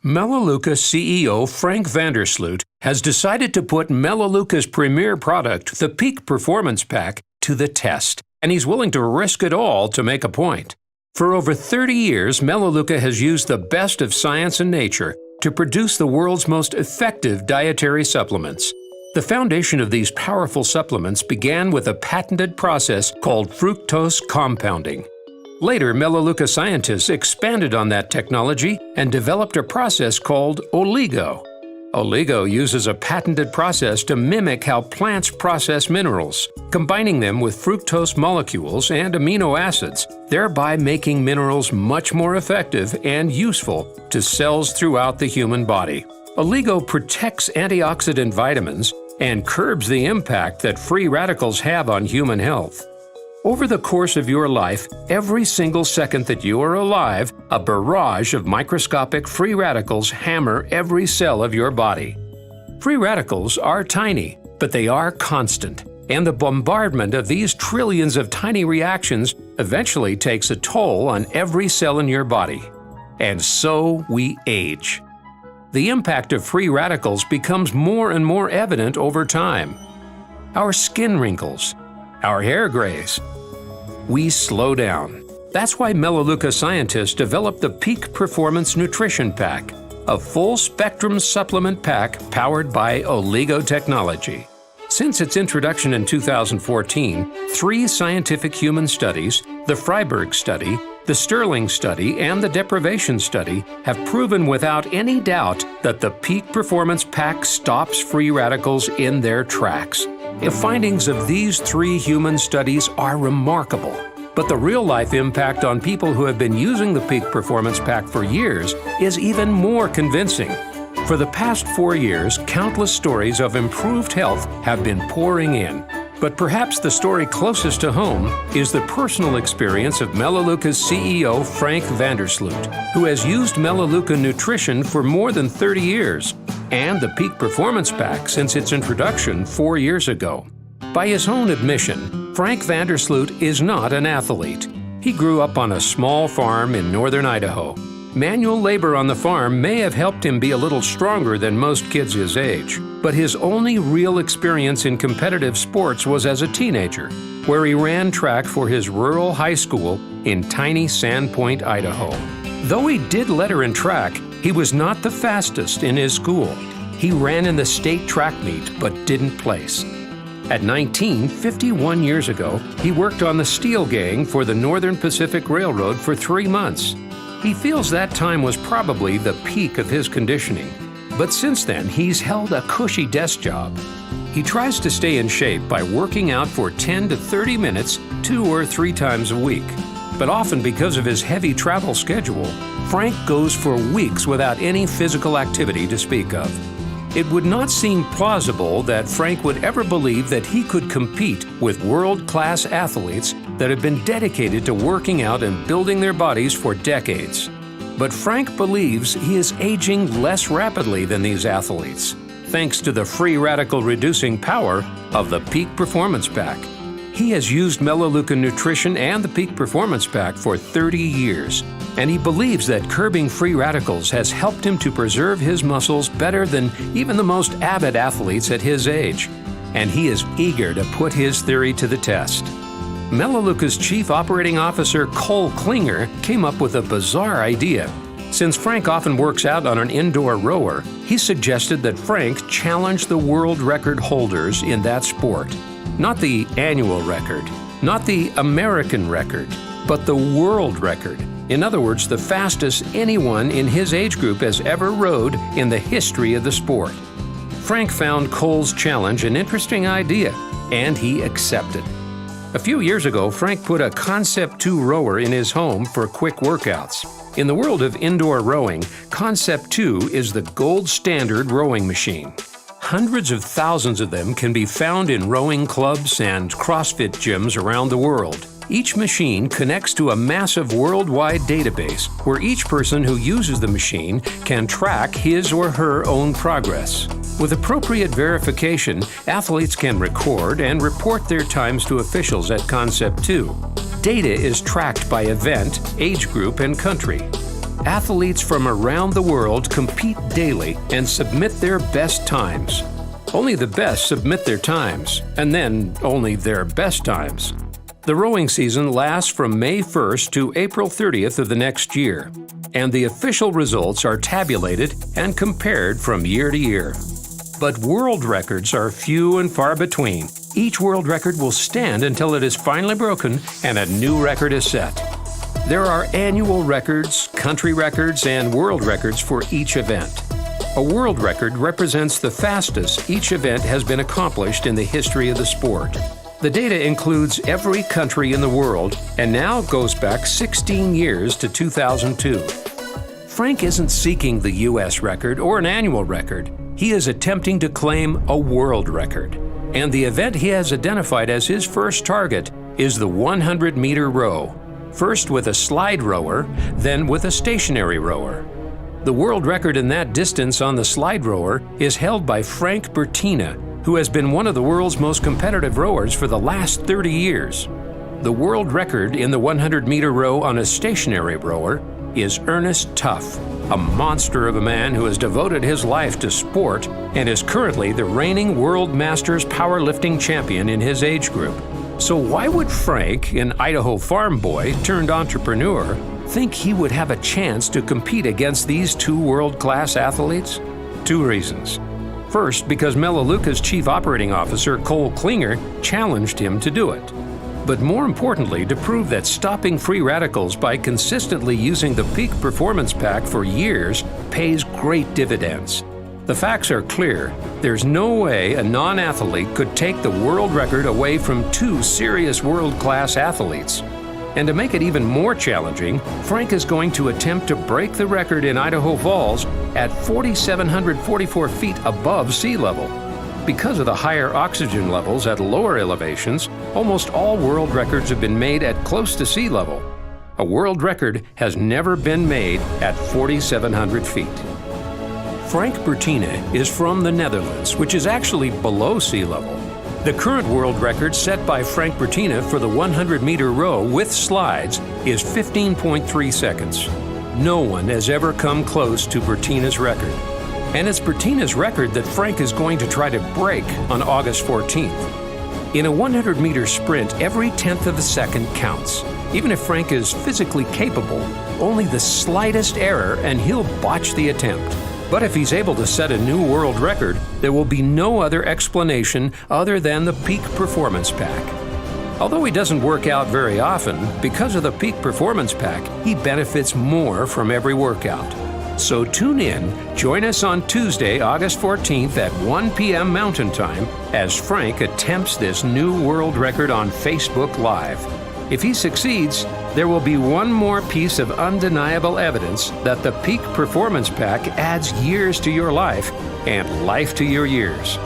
Melaleuca CEO Frank Vandersloot has decided to put Melaleuca's premier product, the Peak Performance Pack, to the test, and he's willing to risk it all to make a point. For over 30 years, Melaleuca has used the best of science and nature to produce the world's most effective dietary supplements. The foundation of these powerful supplements began with a patented process called fructose compounding. Later, Melaleuca scientists expanded on that technology and developed a process called Oligo. Oligo uses a patented process to mimic how plants process minerals, combining them with fructose molecules and amino acids, thereby making minerals much more effective and useful to cells throughout the human body. Oligo protects antioxidant vitamins and curbs the impact that free radicals have on human health. Over the course of your life, every single second that you are alive, a barrage of microscopic free radicals hammer every cell of your body. Free radicals are tiny, but they are constant, and the bombardment of these trillions of tiny reactions eventually takes a toll on every cell in your body. And so we age. The impact of free radicals becomes more and more evident over time. Our skin wrinkles, our hair grays. We slow down. That's why Melaleuca scientists developed the Peak Performance Nutrition Pack, a full-spectrum supplement pack powered by Oligo technology. Since its introduction in 2014, 3 scientific human studies, the Freiberg study, the Sterling study, and the deprivation study, have proven without any doubt that the Peak Performance Pack stops free radicals in their tracks. The findings of these 3 human studies are remarkable, but the real-life impact on people who have been using the Peak Performance Pack for years is even more convincing. For the past 4 years, countless stories of improved health have been pouring in. But perhaps the story closest to home is the personal experience of Melaleuca's CEO Frank Vandersloot, who has used Melaleuca nutrition for more than 30 years, and the Peak Performance Pack since its introduction 4 years ago. By his own admission, Frank Vandersloot is not an athlete. He grew up on a small farm in northern Idaho. Manual labor on the farm may have helped him be a little stronger than most kids his age, but his only real experience in competitive sports was as a teenager, where he ran track for his rural high school in tiny Sandpoint, Idaho. Though he did letter in track, he was not the fastest in his school. He ran in the state track meet but didn't place. At 19, 51 years ago, he worked on the steel gang for the Northern Pacific Railroad for 3 months. He feels that time was probably the peak of his conditioning. But since then, he's held a cushy desk job. He tries to stay in shape by working out for 10 to 30 minutes 2 or 3 times a week. But often because of his heavy travel schedule, Frank goes for weeks without any physical activity to speak of. It would not seem plausible that Frank would ever believe that he could compete with world-class athletes that have been dedicated to working out and building their bodies for decades. But Frank believes he is aging less rapidly than these athletes, thanks to the free radical reducing power of the Peak Performance Pack. He has used Melaleuca nutrition and the Peak Performance Pack for 30 years, and he believes that curbing free radicals has helped him to preserve his muscles better than even the most avid athletes at his age. And he is eager to put his theory to the test. Melaleuca's Chief Operating Officer Cole Klinger came up with a bizarre idea. Since Frank often works out on an indoor rower, he suggested that Frank challenge the world record holders in that sport. Not the annual record, not the American record, but the world record. In other words, the fastest anyone in his age group has ever rode in the history of the sport. Frank found Cole's challenge an interesting idea, and he accepted. A few years ago, Frank put a Concept 2 rower in his home for quick workouts. In the world of indoor rowing, Concept 2 is the gold standard rowing machine. Hundreds of thousands of them can be found in rowing clubs and CrossFit gyms around the world. Each machine connects to a massive worldwide database where each person who uses the machine can track his or her own progress. With appropriate verification, athletes can record and report their times to officials at Concept 2. Data is tracked by event, age group, and country. Athletes from around the world compete daily and submit their best times. Only the best submit their times, and then only their best times. The rowing season lasts from May 1st to April 30th of the next year, and the official results are tabulated and compared from year to year. But world records are few and far between. Each world record will stand until it is finally broken and a new record is set. There are annual records, country records, and world records for each event. A world record represents the fastest each event has been accomplished in the history of the sport. The data includes every country in the world and now goes back 16 years to 2002. Frank isn't seeking the U.S. record or an annual record. He is attempting to claim a world record. And the event he has identified as his first target is the 100-meter row. First with a slide rower, then with a stationary rower. The world record in that distance on the slide rower is held by Frank Bertina, who has been one of the world's most competitive rowers for the last 30 years. The world record in the 100-meter row on a stationary rower is Ernest Tuff, a monster of a man who has devoted his life to sport and is currently the reigning World Masters powerlifting champion in his age group. So why would Frank, an Idaho farm boy turned entrepreneur, think he would have a chance to compete against these two world-class athletes? Two reasons. First, because Melaleuca's chief operating officer, Cole Klinger, challenged him to do it. But more importantly, to prove that stopping free radicals by consistently using the Peak Performance Pack for years pays great dividends. The facts are clear. There's no way a non-athlete could take the world record away from two serious world-class athletes. And to make it even more challenging, Frank is going to attempt to break the record in Idaho Falls at 4,744 feet above sea level. Because of the higher oxygen levels at lower elevations, almost all world records have been made at close to sea level. A world record has never been made at 4,700 feet. Frank Bertina is from the Netherlands, which is actually below sea level. The current world record set by Frank Bertina for the 100-meter row with slides is 15.3 seconds. No one has ever come close to Bertina's record. And it's Bertina's record that Frank is going to try to break on August 14th. In a 100-meter sprint, every tenth of a second counts. Even if Frank is physically capable, only the slightest error and he'll botch the attempt. But if he's able to set a new world record, there will be no other explanation other than the Peak Performance Pack. Although he doesn't work out very often, because of the Peak Performance Pack, he benefits more from every workout. So tune in, join us on Tuesday, August 14th at 1 p.m. Mountain Time as Frank attempts this new world record on Facebook Live. If he succeeds, there will be one more piece of undeniable evidence that the Peak Performance Pack adds years to your life and life to your years.